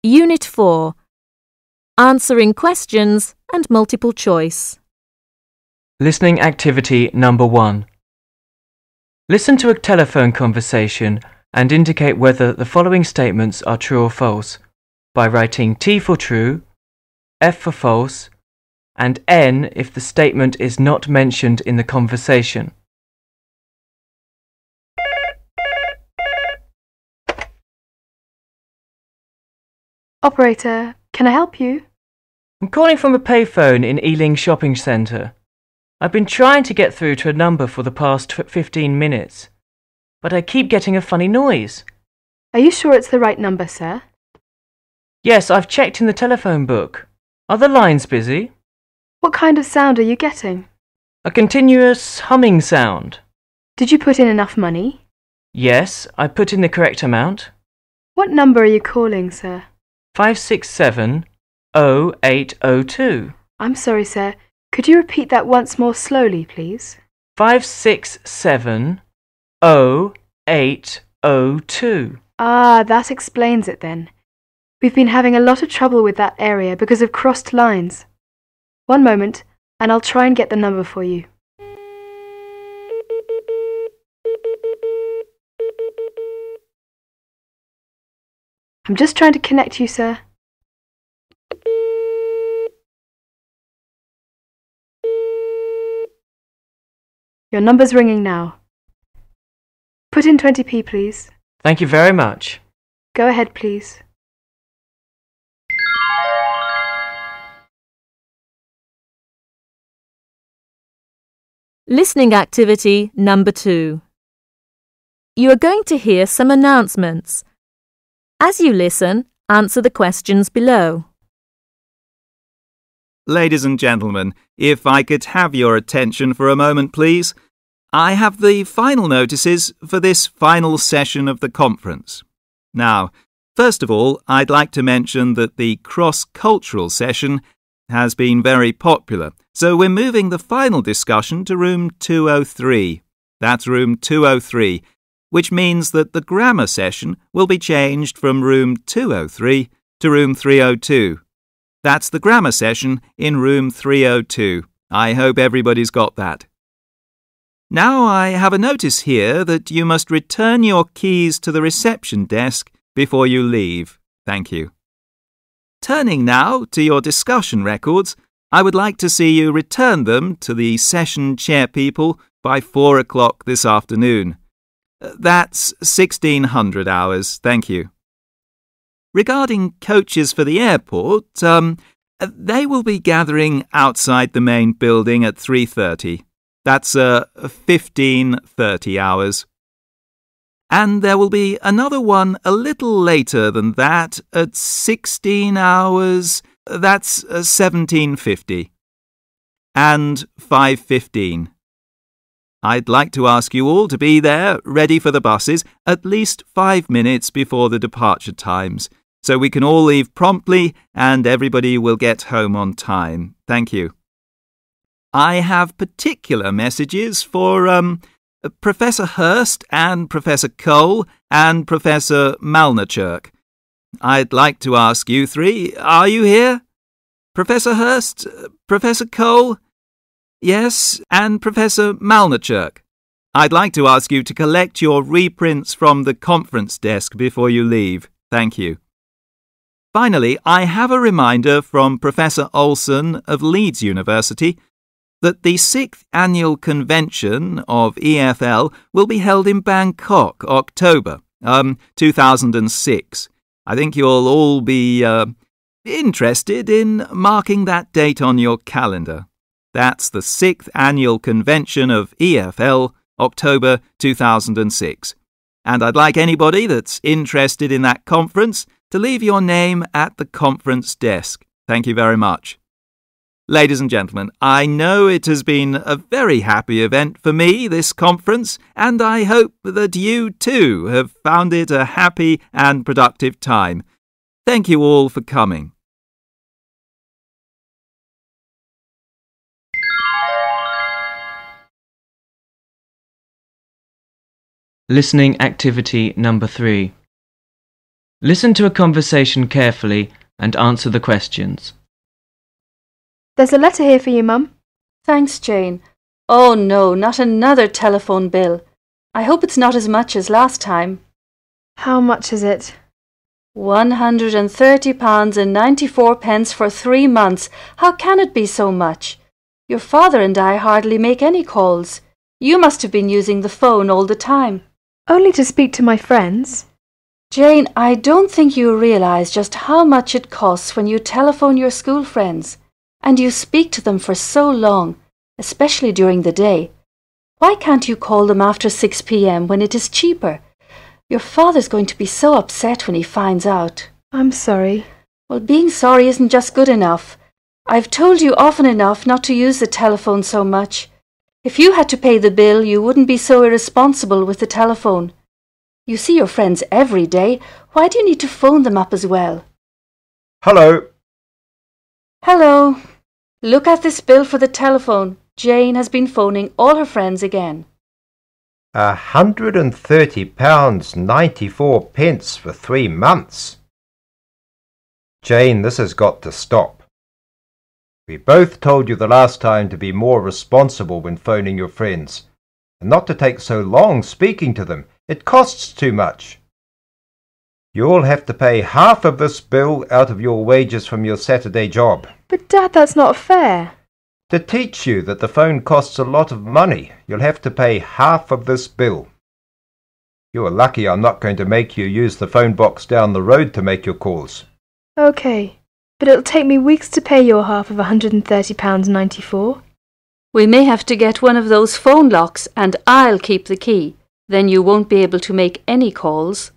Unit 4. Answering questions and multiple choice. Listening activity number 1. Listen to a telephone conversation and indicate whether the following statements are true or false by writing T for true, F for false, and N if the statement is not mentioned in the conversation. Operator, can I help you? I'm calling from a payphone in Ealing Shopping Centre. I've been trying to get through to a number for the past 15 minutes, but I keep getting a funny noise. Are you sure it's the right number, sir? Yes, I've checked in the telephone book. Are the lines busy? What kind of sound are you getting? A continuous humming sound. Did you put in enough money? Yes, I put in the correct amount. What number are you calling, sir? 567-0802. I'm sorry, sir. Could you repeat that once more slowly, please? 567-0802. Ah, that explains it then. We've been having a lot of trouble with that area because of crossed lines. One moment, and I'll try and get the number for you. I'm just trying to connect you, sir. Your number's ringing now. Put in 20p, please. Thank you very much. Go ahead, please. Listening activity number 2. You are going to hear some announcements. As you listen, answer the questions below. Ladies and gentlemen, if I could have your attention for a moment, please. I have the final notices for this final session of the conference. Now, first of all, I'd like to mention that the cross-cultural session has been very popular, so we're moving the final discussion to room 203. That's room 203, which means that the grammar session will be changed from room 203 to room 302. That's the grammar session in room 302. I hope everybody's got that. Now I have a notice here that you must return your keys to the reception desk before you leave. Thank you. Turning now to your discussion records, I would like to see you return them to the session chair people by 4 o'clock this afternoon. That's 1600 hours. Thank you. Regarding coaches for the airport, they will be gathering outside the main building at 3:30. That's 15:30 hours. And there will be another one a little later than that at 16 hours. That's 17:50. And 5:15. I'd like to ask you all to be there, ready for the buses, at least 5 minutes before the departure times, so we can all leave promptly and everybody will get home on time. Thank you. I have particular messages for Professor Hurst and Professor Cole and Professor Malnerchuk. I'd like to ask you three, are you here? Professor Hurst, Professor Cole? Yes, and Professor Malnerchuk. I'd like to ask you to collect your reprints from the conference desk before you leave. Thank you. Finally, I have a reminder from Professor Olson of Leeds University that the 6th Annual Convention of EFL will be held in Bangkok, October 2006. I think you'll all be interested in marking that date on your calendar. That's the 6th Annual Convention of EFL, October 2006. and I'd like anybody that's interested in that conference to leave your name at the conference desk. Thank you very much. Ladies and gentlemen, I know it has been a very happy event for me, this conference, and I hope that you too have found it a happy and productive time. Thank you all for coming. Listening activity number 3. Listen to a conversation carefully and answer the questions. There's a letter here for you, Mum. Thanks, Jane. Oh no, not another telephone bill. I hope it's not as much as last time. How much is it? £130.94 for 3 months. How can it be so much? Your father and I hardly make any calls. You must have been using the phone all the time. Only to speak to my friends. Jane, I don't think you realise just how much it costs when you telephone your school friends, and you speak to them for so long, especially during the day. Why can't you call them after 6 p.m. when it is cheaper? Your father's going to be so upset when he finds out. I'm sorry. Well, being sorry isn't just good enough. I've told you often enough not to use the telephone so much. If you had to pay the bill, you wouldn't be so irresponsible with the telephone. You see your friends every day. Why do you need to phone them up as well? Hello. Hello. Look at this bill for the telephone. Jane has been phoning all her friends again. £130.94 for 3 months. Jane, this has got to stop. We both told you the last time to be more responsible when phoning your friends, and not to take so long speaking to them. It costs too much. You'll have to pay half of this bill out of your wages from your Saturday job. But Dad, that's not fair. To teach you that the phone costs a lot of money, you'll have to pay half of this bill. You're lucky I'm not going to make you use the phone box down the road to make your calls. OK, but it'll take me weeks to pay your half of £130.94. We may have to get one of those phone locks and I'll keep the key. Then you won't be able to make any calls.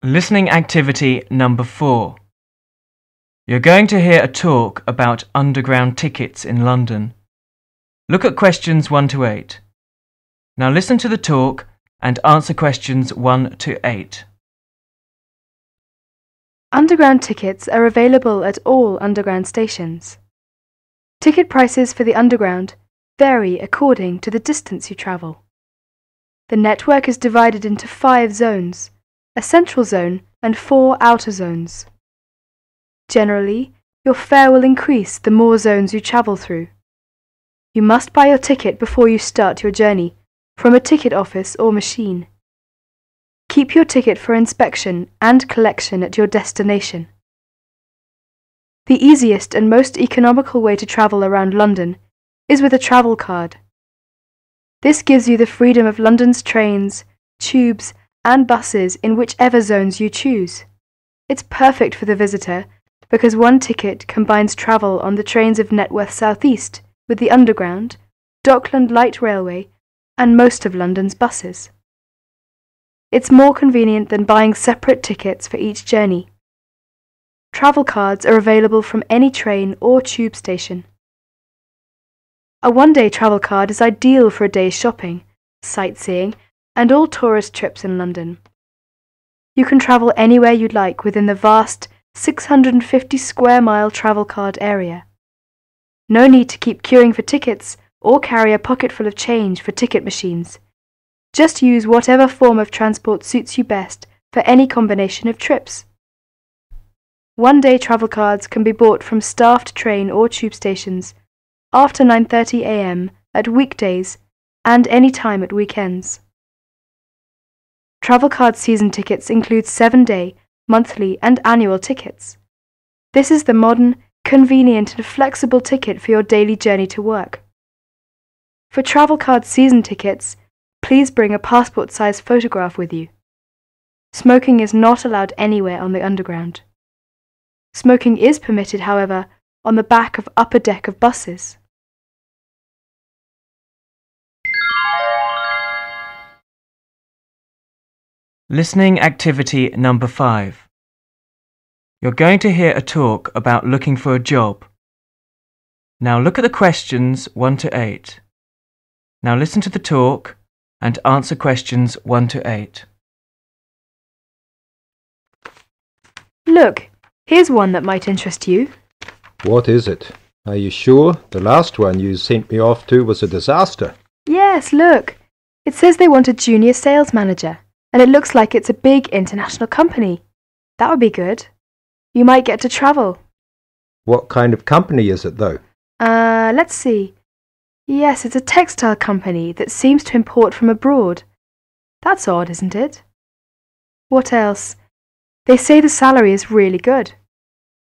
Listening activity number 4. You're going to hear a talk about underground tickets in London. Look at questions 1 to 8. Now listen to the talk and answer questions 1 to 8. Underground tickets are available at all underground stations. Ticket prices for the underground vary according to the distance you travel. The network is divided into 5 zones, a central zone and 4 outer zones. Generally, your fare will increase the more zones you travel through. You must buy your ticket before you start your journey from a ticket office or machine. Keep your ticket for inspection and collection at your destination. The easiest and most economical way to travel around London is with a travel card. This gives you the freedom of London's trains, tubes, and buses in whichever zones you choose. It's perfect for the visitor because one ticket combines travel on the trains of Networth South East with the Underground, Dockland Light Railway, and most of London's buses. It's more convenient than buying separate tickets for each journey. Travel cards are available from any train or tube station. A one-day travel card is ideal for a day's shopping, sightseeing, and all tourist trips in London. You can travel anywhere you'd like within the vast 650 square mile travel card area. No need to keep queuing for tickets or carry a pocket full of change for ticket machines. Just use whatever form of transport suits you best for any combination of trips. One-day travel cards can be bought from staffed train or tube stations after 9:30 a.m. at weekdays and any time at weekends. Travel card season tickets include 7-day, monthly and annual tickets. This is the modern, convenient and flexible ticket for your daily journey to work. For travel card season tickets, please bring a passport-size photograph with you. Smoking is not allowed anywhere on the Underground. Smoking is permitted, however, on the back of upper deck of buses. Listening activity number 5. You're going to hear a talk about looking for a job. Now look at the questions 1 to 8. Now listen to the talk and answer questions 1 to 8. Look, here's one that might interest you. What is it? Are you sure? The last one you sent me off to was a disaster. Yes, look. It says they want a junior sales manager, and it looks like it's a big international company. That would be good. You might get to travel. What kind of company is it, though? Let's see. Yes, it's a textile company that seems to import from abroad. That's odd, isn't it? What else? They say the salary is really good.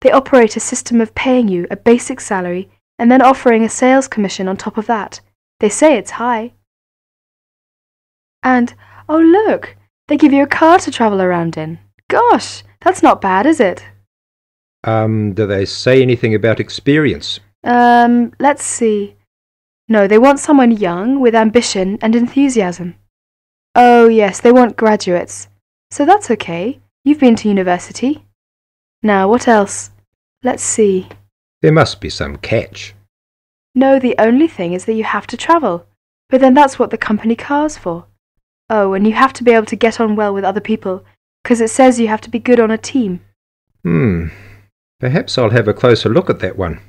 They operate a system of paying you a basic salary and then offering a sales commission on top of that. They say it's high. And, oh look, they give you a car to travel around in. Gosh, that's not bad, is it? Do they say anything about experience? Let's see. No, they want someone young with ambition and enthusiasm. Oh yes, they want graduates. So that's okay. You've been to university. Now, what else? Let's see. There must be some catch. No, the only thing is that you have to travel. But then that's what the company car's for. Oh, and you have to be able to get on well with other people, because it says you have to be good on a team. Perhaps I'll have a closer look at that one.